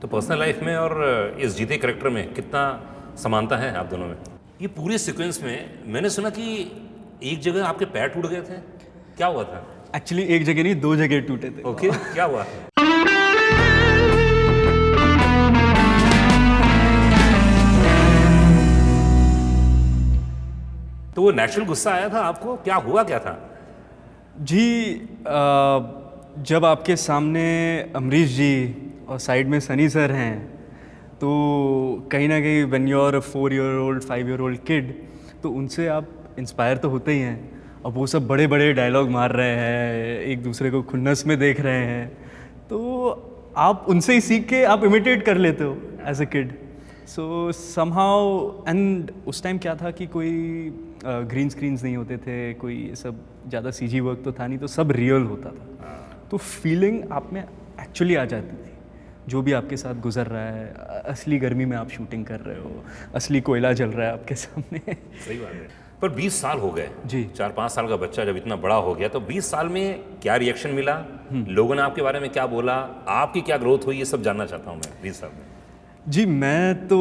तो personal life में और इस जीते करेक्टर में कितना समानता है आप दोनों में? ये पूरे सीक्वेंस में मैंने सुना कि एक जगह आपके पैर टूट गए थे, क्या हुआ था? एक्चुअली एक जगह नहीं, 2 जगह टूटे थे। ओके, क्या हुआ? तो वो नेचुरल गुस्सा आया था आपको, क्या हुआ क्या था? जी, जब आपके सामने अमरीश जी और साइड में सनी सर हैं, तो कहीं ना कहीं when you are a 4-year-old 5-year-old kid, तो उनसे आप इंस्पायर तो होते ही हैं। अब वो सब बड़े बड़े डायलॉग मार रहे हैं, एक दूसरे को खुन्नस में देख रहे हैं, तो आप उनसे ही सीख के आप इमिटेट कर लेते हो as a kid. So somehow, and उस टाइम क्या था कि कोई ग्रीन स्क्रीन्स नहीं होते थे, कोई ये सब ज़्यादा सीजी वर्क तो था नहीं, तो सब रियल होता था। तो फीलिंग आप में एक्चुअली आ जाती थी, जो भी आपके साथ गुजर रहा है। असली गर्मी में आप शूटिंग कर रहे हो, असली कोयला जल रहा है आपके सामने। सही बात है। पर 20 साल हो गए जी। 4-5 साल का बच्चा जब इतना बड़ा हो गया, तो 20 साल में क्या रिएक्शन मिला, लोगों ने आपके बारे में क्या बोला, आपकी क्या ग्रोथ हुई, ये सब जानना चाहता हूँ मैं 20 साल में। जी, मैं तो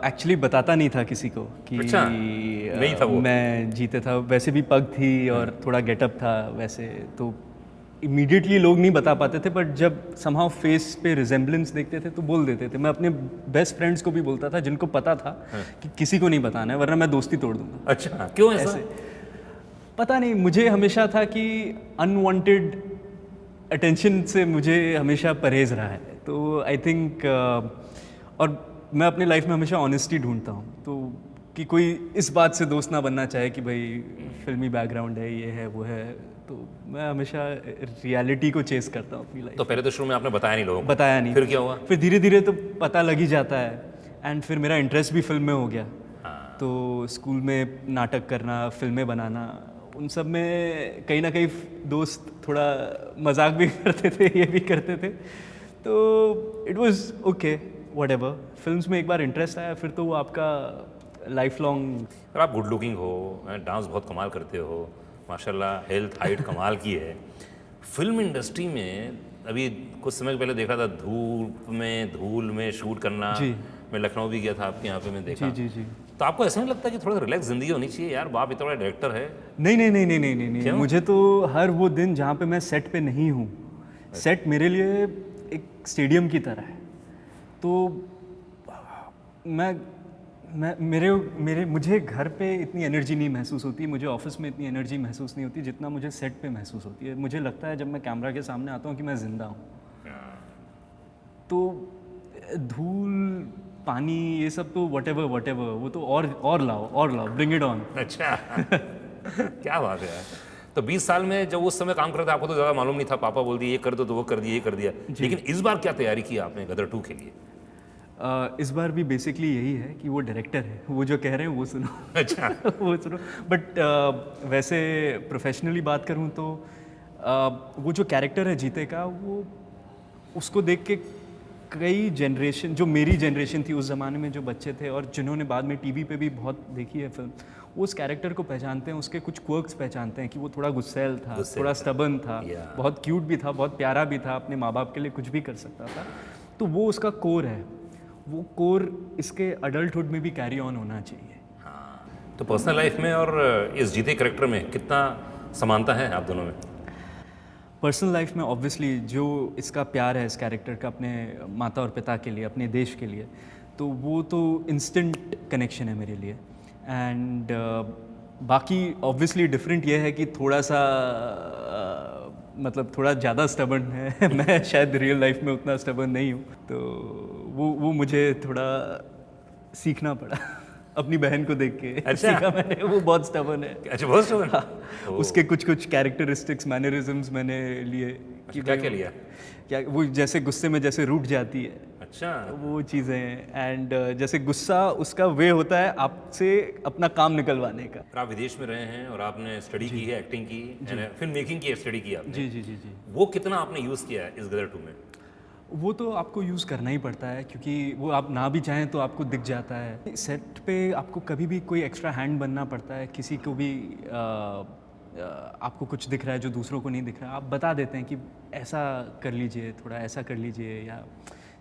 एक्चुअली बताता नहीं था किसी को कि अच्छा, नहीं था वो? मैं जीते था। वैसे भी पग थी और थोड़ा गेटअप था वैसे, तो इमीडिएटली लोग नहीं बता पाते थे, बट जब समहाउ फेस पे रिजेम्बलेंस देखते थे तो बोल देते थे। मैं अपने बेस्ट फ्रेंड्स को भी बोलता था, जिनको पता था कि किसी को नहीं बताना है वरना मैं दोस्ती तोड़ दूंगा। अच्छा, क्यों ऐसा? पता नहीं, मुझे हमेशा था कि अनवांटेड अटेंशन से मुझे हमेशा परहेज रहा है। तो आई थिंक और मैं अपनी लाइफ में हमेशा ऑनेस्टी ढूंढता हूँ, तो कि कोई इस बात से दोस्त ना बनना चाहे कि भाई फिल्मी बैकग्राउंड है, ये है वो है, तो मैं हमेशा रियलिटी को चेस करता हूँ अपनी लाइफ। तो पहले तो शुरू में आपने बताया नहीं लोगों को? बताया नहीं। फिर क्या हुआ? फिर धीरे धीरे तो पता लग ही जाता है, एंड फिर मेरा इंटरेस्ट भी फिल्म में हो गया। तो स्कूल में नाटक करना, फिल्में बनाना, उन सब में कहीं ना कहीं दोस्त थोड़ा मजाक भी करते थे, ये भी करते थे, तो it was okay, whatever. Films में एक बार इंटरेस्ट आया, फिर तो वो आपका लाइफ लॉन्ग। और आप गुड लुकिंग हो, डांस बहुत कमाल करते हो, माशाल्लाह, हेल्थ हाइट कमाल की है। फिल्म इंडस्ट्री में अभी कुछ समय पहले देखा था, धूल में शूट करना। जी। मैं लखनऊ भी गया था आपके यहाँ पे, मैं देखा। जी जी जी। तो आपको ऐसा नहीं लगता कि थोड़ा रिलैक्स जिंदगी होनी चाहिए यार? बाप इतना बड़ा डायरेक्टर है। नहीं नहीं नहीं नहीं नहीं नहीं नहीं, क्यों? मुझे तो हर वो दिन जहाँ पे मैं सेट पे नहीं हूँ, सेट मेरे लिए एक स्टेडियम की तरह है। तो मुझे घर पे इतनी एनर्जी नहीं महसूस होती, मुझे ऑफिस में इतनी एनर्जी महसूस नहीं होती जितना मुझे सेट पे महसूस होती है। मुझे लगता है जब मैं कैमरा के सामने आता हूँ कि मैं ज़िंदा हूँ। तो धूल, पानी, ये सब तो वटेवर वो तो और लाओ, ब्रिंग इट ऑन। अच्छा। क्या बात है यार। तो 20 साल में जब उस समय काम करते आपको तो ज़्यादा मालूम नहीं था, पापा बोल दिए ये कर दो तो वो कर दिया, ये कर दिया, लेकिन इस बार क्या तैयारी की आपने गदर 2 के लिए? इस बार भी बेसिकली यही है कि वो डायरेक्टर है, वो जो कह रहे हैं वो सुनो। अच्छा। वो सुनो। बट वैसे प्रोफेशनली बात करूँ तो वो जो कैरेक्टर है जीते का, वो उसको देख के कई जनरेशन, जो मेरी जनरेशन थी उस ज़माने में, जो बच्चे थे और जिन्होंने बाद में टीवी पे भी बहुत देखी है फिल्म, वो उस कैरेक्टर को पहचानते हैं, उसके कुछ क्वर्क्स पहचानते हैं कि वो थोड़ा गुस्सैल था, थोड़ा स्टबर्न था, बहुत क्यूट भी था, बहुत प्यारा भी था, अपने माँ बाप के लिए कुछ भी कर सकता था। तो वो उसका कोर है, वो कोर इसके अडल्टहुड में भी कैरी ऑन होना चाहिए। हाँ। तो पर्सनल लाइफ में और इस जीते करेक्टर में कितना समानता है आप दोनों में? पर्सनल लाइफ में ऑब्वियसली जो इसका प्यार है इस कैरेक्टर का अपने माता और पिता के लिए, अपने देश के लिए, तो वो तो इंस्टेंट कनेक्शन है मेरे लिए। एंड बाकी ऑब्वियसली डिफरेंट ये है कि थोड़ा सा मतलब थोड़ा ज़्यादा स्टबर्न है। मैं शायद रियल लाइफ में उतना स्टबर्न नहीं हूँ, तो वो मुझे थोड़ा सीखना पड़ा अपनी बहन को देख के। अच्छा। सीखा मैंने, वो बहुत स्टबर्न है। अच्छा, बहुत स्टबर्न। हाँ, उसके कुछ कैरेक्टरिस्टिक्स, मैनरिज्म्स मैंने लिए। कि क्या क्या लिया? क्या वो जैसे गुस्से में जैसे रूठ जाती है, अच्छा। वो चीज़ें, एंड जैसे गुस्सा उसका वे होता है आपसे अपना काम निकलवाने का। आप विदेश में रहे हैं और आपने स्टडी की है, एक्टिंग की, फिल्म मेकिंग की स्टडी की आपने। जी जी जी जी। वो कितना आपने यूज़ किया है इस गदर 2 में? वो तो आपको यूज़ करना ही पड़ता है, क्योंकि वो आप ना भी चाहें तो आपको दिख जाता है। सेट पे आपको कभी भी कोई एक्स्ट्रा हैंड बनना पड़ता है, किसी को भी आपको कुछ दिख रहा है जो दूसरों को नहीं दिख रहा है, आप बता देते हैं कि ऐसा कर लीजिए, थोड़ा ऐसा कर लीजिए, या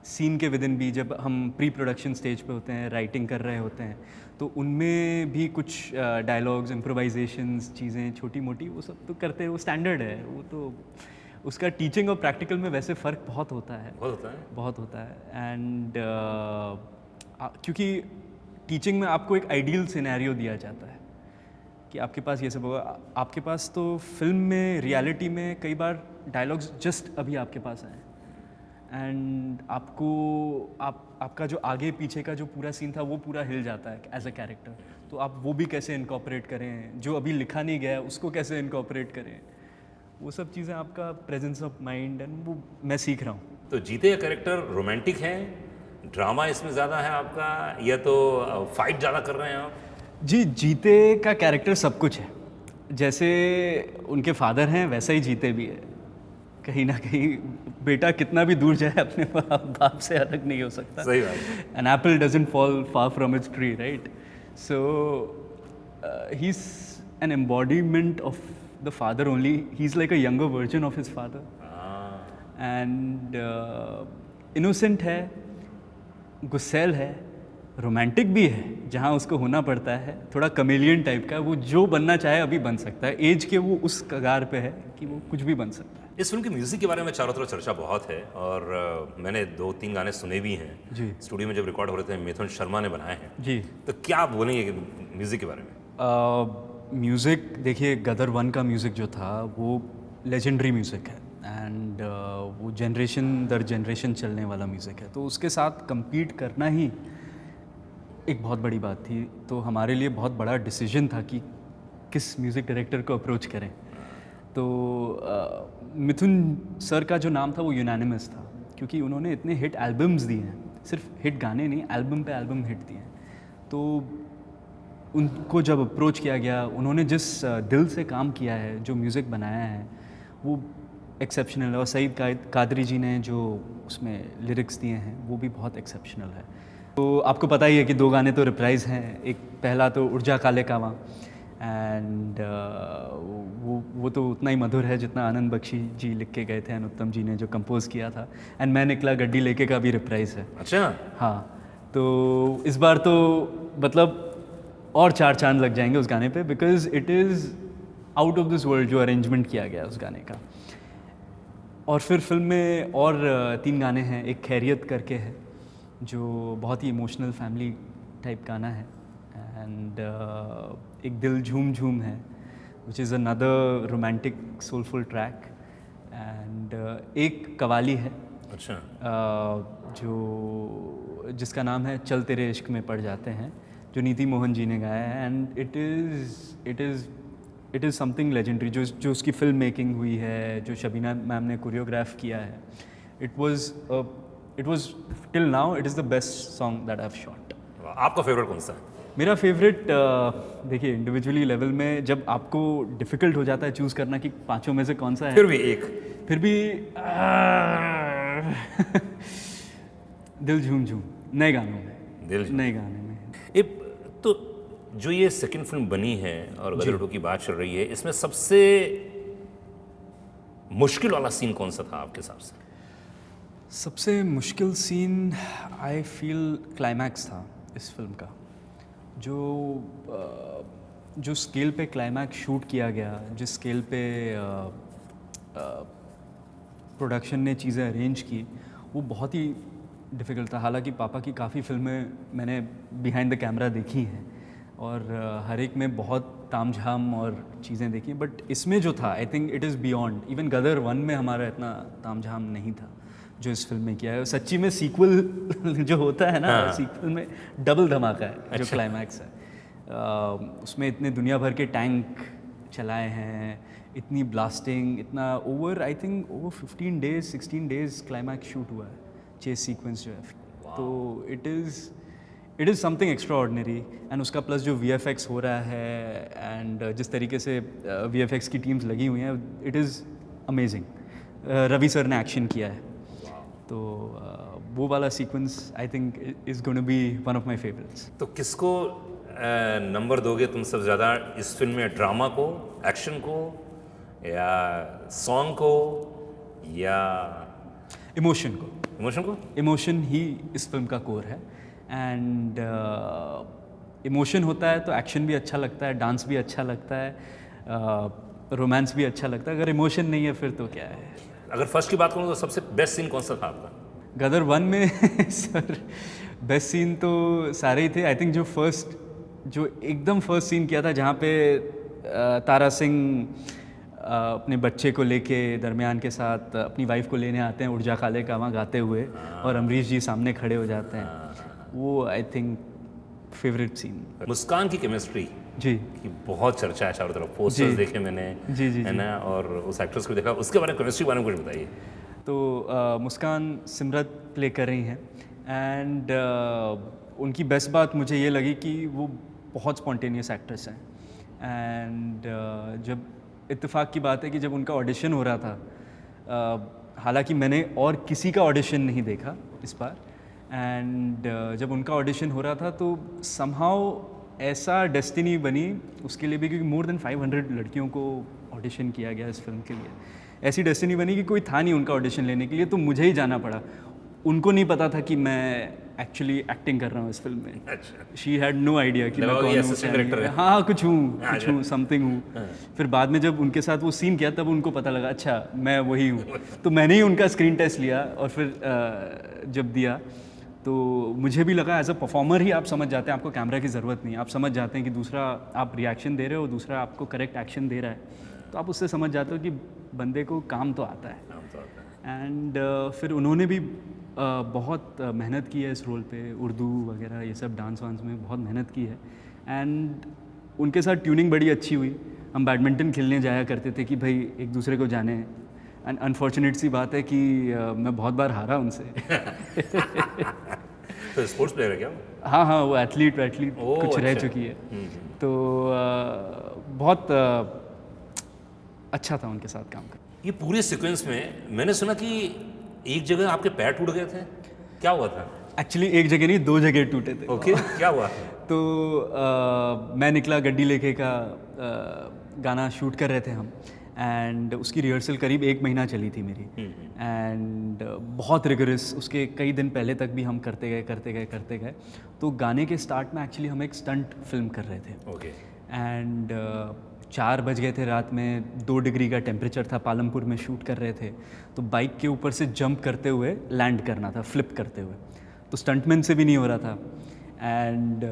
सीन के विद इन भी जब हम प्री प्रोडक्शन स्टेज पे होते हैं, राइटिंग कर रहे होते हैं, तो उनमें भी कुछ डायलॉग्स, इम्प्रोवाइजेशंस, चीज़ें छोटी मोटी वो सब तो करते हैं, वो स्टैंडर्ड है। वो तो उसका टीचिंग और प्रैक्टिकल में वैसे फ़र्क बहुत होता है, बहुत होता है। बहुत होता है। एंड क्योंकि टीचिंग में आपको एक आइडियल सिनेरियो दिया जाता है कि आपके पास ये सब होगा, आपके पास तो फिल्म में, रियलिटी में कई बार डायलॉग्स जस्ट अभी आपके पास आए एंड आपका जो आगे पीछे का जो पूरा सीन था वो पूरा हिल जाता है एज अ कैरेक्टर। तो आप वो भी कैसे इनकॉर्पोरेट करें, जो अभी लिखा नहीं गया है उसको कैसे इनकॉर्पोरेट करें, वो सब चीज़ें आपका प्रेजेंस ऑफ माइंड एंड वो मैं सीख रहा हूँ। तो जीते का कैरेक्टर रोमांटिक है, ड्रामा इसमें ज़्यादा है आपका, या तो फाइट ज़्यादा कर रहे हैं आप? जी, जीते का कैरेक्टर सब कुछ है। जैसे उनके फादर हैं वैसा ही जीते भी है। कहीं ना कहीं बेटा कितना भी दूर जाए अपने बाप से अलग नहीं हो सकता। सही बात है। An apple doesn't fall far from its tree, right? So he's an embodiment of the father only. He's like a younger version of his father. And innocent है, गुस्सैल है, रोमांटिक भी है जहाँ उसको होना पड़ता है, थोड़ा कमेलियन टाइप का। वो जो बनना चाहे अभी बन सकता है, एज के वो उस कगार पे है कि वो कुछ भी बन सकता है। इस फिल्म के म्यूजिक के बारे में चारों तरफ चर्चा बहुत है, और मैंने 2-3 गाने सुने भी हैं। जी। स्टूडियो में जब रिकॉर्ड हो रहे थे, मिथुन शर्मा ने बनाए हैं। जी। तो क्या आप बोलेंगे म्यूजिक के बारे में? म्यूज़िक देखिए, गदर 1 का म्यूज़िक जो था वो लेजेंडरी म्यूज़िक है एंड वो जनरेशन दर जनरेशन चलने वाला म्यूज़िक है। तो उसके साथ compete करना ही एक बहुत बड़ी बात थी। तो हमारे लिए बहुत बड़ा डिसीजन था कि किस म्यूज़िक डायरेक्टर को अप्रोच करें। तो मिथुन सर का जो नाम था वो यूनानिमस था, क्योंकि उन्होंने इतने हिट एल्बम्स दिए हैं, सिर्फ हिट गाने नहीं, एल्बम पे एल्बम हिट दिए हैं। तो उनको जब अप्रोच किया गया, उन्होंने जिस दिल से काम किया है, जो म्यूज़िक बनाया है वो एक्सेप्शनल है। और सईद कादरी जी ने जो उसमें लिरिक्स दिए हैं वो भी बहुत एक्सेप्शनल है। तो आपको पता ही है कि 2 गाने तो रिप्राइज़ हैं। एक पहला तो उर्जा काले कावा, एंड वो तो उतना ही मधुर है जितना आनंद बख्शी जी लिख के गए थे, अनुत्तम जी ने जो कंपोज किया था। एंड मैं निकला गड्डी लेके का भी रिप्राइज़ है। अच्छा। हाँ, तो इस बार तो मतलब और 4 चांद लग जाएंगे उस गाने पे, because it is out of this world जो अरेंजमेंट किया गया उस गाने का। और फिर फिल्म में और 3 गाने हैं। एक खैरियत करके है जो बहुत ही इमोशनल फैमिली टाइप गाना है, एंड एक दिल झूम झूम है which is another romantic soulful track, and एक कवाली है अच्छा। जो जिसका नाम है चल तेरे इश्क में पड़ जाते हैं, जो नीति मोहन जी ने गाया है। And it is something legendary. जो उसकी फिल्म मेकिंग हुई है, जो शबीना मैम ने कोरियोग्राफ किया है, it was till now it is the best song that I have shot. आपका फेवरेट कौन सा है? मेरा फेवरेट देखिए, इंडिविजुअली लेवल में जब आपको डिफ़िकल्ट हो जाता है चूज़ करना कि 5 में से कौन सा है, फिर भी एक, फिर भी दिल झूम झूम नए गानों में, नए गाने में। तो जो ये सेकंड फिल्म बनी है और गदर 2 की बात चल रही है, इसमें सबसे मुश्किल वाला सीन कौन सा था आपके हिसाब से? सबसे मुश्किल सीन आई फील क्लाइमैक्स था इस फिल्म का। जो स्केल पे क्लाइमैक्स शूट किया गया, जिस स्केल पे प्रोडक्शन ने चीज़ें अरेंज की, वो बहुत ही डिफ़िकल्ट था। हालांकि पापा की काफ़ी फिल्में मैंने बिहाइंड द कैमरा देखी हैं और हर एक में बहुत तामझाम और चीज़ें देखी, बट इसमें जो था I think it is beyond. Even Gadar 1 में हमारा इतना तामझाम नहीं था जो इस फिल्म में किया है। सच्ची में सीक्वल जो होता है ना, सीक्वल में डबल धमाका है। जो क्लाइमैक्स है उसमें इतने दुनिया भर के टैंक चलाए हैं, इतनी ब्लास्टिंग, इतना over I think over 15 days 16 days climax shoot हुआ है, चेस सीक्वेंस जो है। तो it is something extraordinary. And उसका प्लस जो VFX हो रहा है एंड जिस तरीके से VFX की टीम्स लगी हुई हैं, it is amazing. Ravi sir ने एक्शन किया है, तो वो वाला sequence I think is going to be one of my favourites. तो किसको नंबर दोगे तुम सब ज़्यादा इस फिल्म में? ड्रामा को, एक्शन को, या सॉन्ग को, या इमोशन को? इमोशन को? इमोशन ही इस फिल्म का कोर है। एंड इमोशन होता है तो एक्शन भी अच्छा लगता है, डांस भी अच्छा लगता है, रोमांस भी अच्छा लगता है। अगर इमोशन नहीं है फिर तो क्या है। अगर फर्स्ट की बात करूँ तो सबसे बेस्ट सीन कौन सा था आपका? गदर 1 में सर बेस्ट सीन तो सारे ही थे। आई थिंक जो एकदम फर्स्ट सीन किया था जहाँ पे तारा सिंह अपने बच्चे को लेके दरमियान के साथ अपनी वाइफ को लेने आते हैं उर्जा काले का वहाँ गाते हुए, और अमरीश जी सामने खड़े हो जाते हैं, वो आई थिंक फेवरेट सीन। मुस्कान की केमिस्ट्री जी की बहुत चर्चा है चारों तरफ, पोस्टर्स देखे मैंने, जी जी है ना, और उस एक्ट्रेस को देखा, उसके बारे में, केमिस्ट्री के बारे में कुछ बताइए। तो मुस्कान सिमरत प्ले कर रही हैं, एंड उनकी बेस्ट बात मुझे ये लगी कि वो बहुत स्पॉन्टेनियस एक्ट्रेस हैं। एंड जब इत्तेफाक की बात है कि जब उनका ऑडिशन हो रहा था, हालांकि मैंने और किसी का ऑडिशन नहीं देखा इस बार, एंड जब उनका ऑडिशन हो रहा था तो समहाउ ऐसा डेस्टिनी बनी उसके लिए भी, क्योंकि मोर देन 500 लड़कियों को ऑडिशन किया गया इस फिल्म के लिए। ऐसी डेस्टिनी बनी कि कोई था नहीं उनका ऑडिशन लेने के लिए, तो मुझे ही जाना पड़ा। उनको नहीं पता था कि मैं एक्चुअली एक्टिंग कर रहा हूँ इस फिल्म में। अच्छा, शी हैड नो आइडिया कि मैं कौन हूँ, असिस्टेंट डायरेक्टर है। हाँ कुछ हूँ समथिंग हूँ। फिर बाद में जब उनके साथ वो सीन किया तब उनको पता लगा अच्छा मैं वही हूँ। तो मैंने ही उनका स्क्रीन टेस्ट लिया, और फिर जब दिया तो मुझे भी लगा एज अ परफॉर्मर ही आप समझ जाते हैं, आपको कैमरा की ज़रूरत नहीं, आप समझ जाते हैं कि दूसरा आप रिएक्शन दे रहे हो, दूसरा आपको करेक्ट एक्शन दे रहा है, तो आप उससे समझ जाते हो कि बंदे को काम तो आता है। एंड फिर उन्होंने भी बहुत मेहनत की है इस रोल पे, उर्दू वगैरह ये सब डांस वांस में बहुत मेहनत की है। एंड उनके साथ ट्यूनिंग बड़ी अच्छी हुई। हम बैडमिंटन खेलने जाया करते थे कि भाई एक दूसरे को जाने। एंड अनफॉर्चुनेट सी बात है कि मैं बहुत बार हारा उनसे। तो स्पोर्ट्स प्लेयर है क्या? हाँ वो एथलीट कुछ रह अच्छा। चुकी है। तो बहुत अच्छा था उनके साथ काम कर। ये पूरे सीक्वेंस में मैंने सुना कि एक जगह आपके पैर टूट गए थे, क्या हुआ था? एक्चुअली एक जगह नहीं, 2 जगह टूटे थे। ओके, क्या हुआ? तो मैं निकला गड्डी लेके का, गाना शूट कर रहे थे हम, एंड उसकी रिहर्सल करीब 1 महीना चली थी मेरी। एंड बहुत रिगरस, उसके कई दिन पहले तक भी हम करते गए। तो गाने के स्टार्ट में एक्चुअली हम एक स्टंट फिल्म कर रहे थे। ओके। एंड 4 बज गए थे रात में, 2 डिग्री का टेम्परेचर था, पालमपुर में शूट कर रहे थे। तो बाइक के ऊपर से जंप करते हुए लैंड करना था, फ्लिप करते हुए, तो स्टंटमैन से भी नहीं हो रहा था। एंड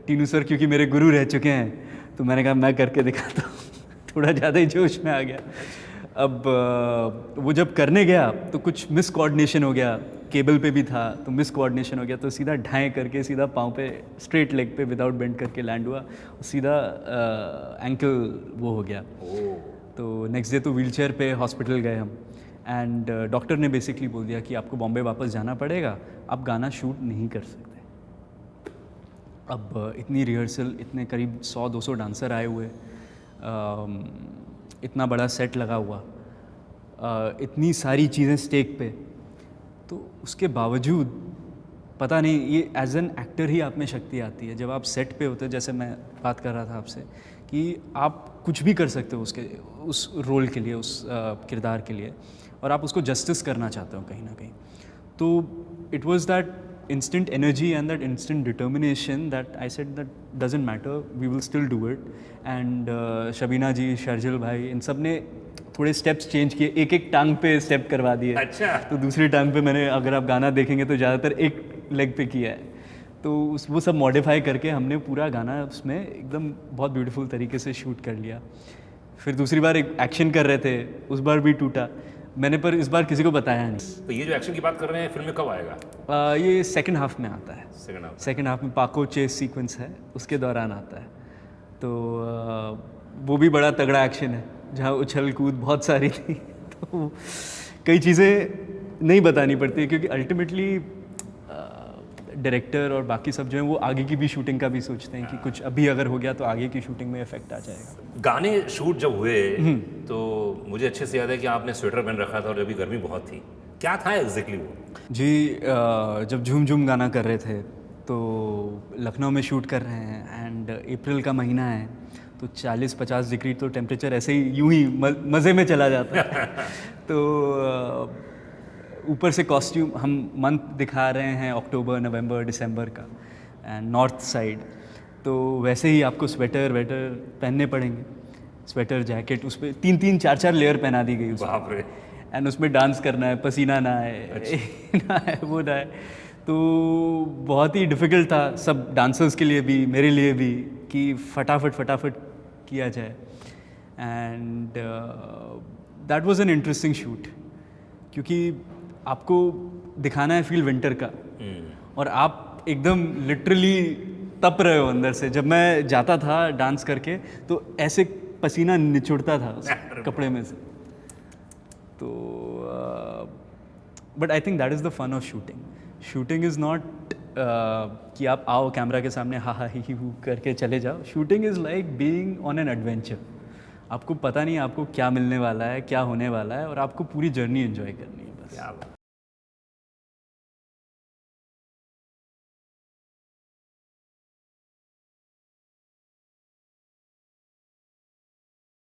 टीनू सर क्योंकि मेरे गुरु रह चुके हैं, तो मैंने कहा मैं करके दिखाता हूँ। थोड़ा ज़्यादा ही जोश में आ गया। अब वो जब करने गया तो कुछ मिस कोऑर्डिनेशन हो गया, केबल पे भी था तो मिस कोऑर्डिनेशन हो गया, तो सीधा ढाएँ करके सीधा पाँव पे स्ट्रेट लेग पे विदाउट बेंड करके लैंड हुआ, सीधा एंकल वो हो गया। तो नेक्स्ट डे तो व्हीलचेयर पे हॉस्पिटल गए हम। एंड डॉक्टर ने बेसिकली बोल दिया कि आपको बॉम्बे वापस जाना पड़ेगा, आप गाना शूट नहीं कर सकते। अब इतनी रिहर्सल, इतने करीब 100-200 डांसर आए हुए, इतना बड़ा सेट लगा हुआ, इतनी सारी चीज़ें स्टेक पे, तो उसके बावजूद पता नहीं, ये एज एन एक्टर ही आप में शक्ति आती है जब आप सेट पे होते हो। जैसे मैं बात कर रहा था आपसे कि आप कुछ भी कर सकते हो उस रोल के लिए, उस किरदार के लिए, और आप उसको जस्टिस करना चाहते हो कहीं ना कहीं। तो it was that instant energy and that instant determination that I said that doesn't matter, we will still do it. And Shabina ji, Sharjeel भाई, इन सब ने थोड़े स्टेप्स चेंज किए, एक टांग पे स्टेप करवा दिए। अच्छा। तो दूसरी टांग पे मैंने, अगर आप गाना देखेंगे तो ज़्यादातर एक लेग पे किया है। तो वो सब मॉडिफाई करके हमने पूरा गाना उसमें एकदम बहुत ब्यूटीफुल तरीके से शूट कर लिया। फिर दूसरी बार एक एक्शन कर रहे थे, उस बार भी टूटा मैंने, पर इस बार किसी को बताया नहीं। तो ये जो एक्शन की बात कर रहे हैं फिल्म में कब आएगा? ये सेकंड हाफ में आता है। सेकंड हाफ में पाको चेस सीक्वेंस है, उसके दौरान आता है। तो वो भी बड़ा तगड़ा एक्शन है जहाँ उछल कूद बहुत सारी थी। तो कई चीज़ें नहीं बतानी पड़ती क्योंकि अल्टीमेटली डायरेक्टर और बाकी सब जो हैं वो आगे की भी शूटिंग का भी सोचते हैं कि कुछ अभी अगर हो गया तो आगे की शूटिंग में इफेक्ट आ जाएगा। गाने शूट जब हुए तो मुझे अच्छे से याद है कि आपने स्वेटर पहन रखा था और अभी गर्मी बहुत थी, क्या था एग्जैक्टली वो? जी, जब झूम झूम गाना कर रहे थे तो लखनऊ में शूट कर रहे हैं, एंड अप्रैल का महीना है, तो 40-50 डिग्री तो टेम्परेचर ऐसे ही यूं ही मज़े में चला जाता है। तो ऊपर से कॉस्ट्यूम हम मंथ दिखा रहे हैं अक्टूबर नवंबर दिसंबर का एंड नॉर्थ साइड, तो वैसे ही आपको स्वेटर वेटर पहनने पड़ेंगे, स्वेटर जैकेट, उस पर 3-4 लेयर पहना दी गई उसमें, बाप रे। एंड उसमें डांस करना है, पसीना ना आए ना है वो ना है, तो बहुत ही डिफ़िकल्ट था सब डांसर्स के लिए भी, मेरे लिए भी, कि फटाफट किया जाए। And that was an interesting shoot, क्योंकि आपको दिखाना है फील विंटर का, और आप एकदम लिटरली तप रहे हो अंदर से। जब मैं जाता था डांस करके तो ऐसे पसीना निचुड़ता था उस कपड़े में से। तो but I think that is the fun of shooting. Shooting is not कि आप आओ कैमरा के सामने हा हा ही हू करके चले जाओ। Shooting is like being on an adventure. आपको पता नहीं आपको क्या मिलने वाला है, क्या होने वाला है, और आपको पूरी जर्नी एंजॉय करनी है बस। क्या बात।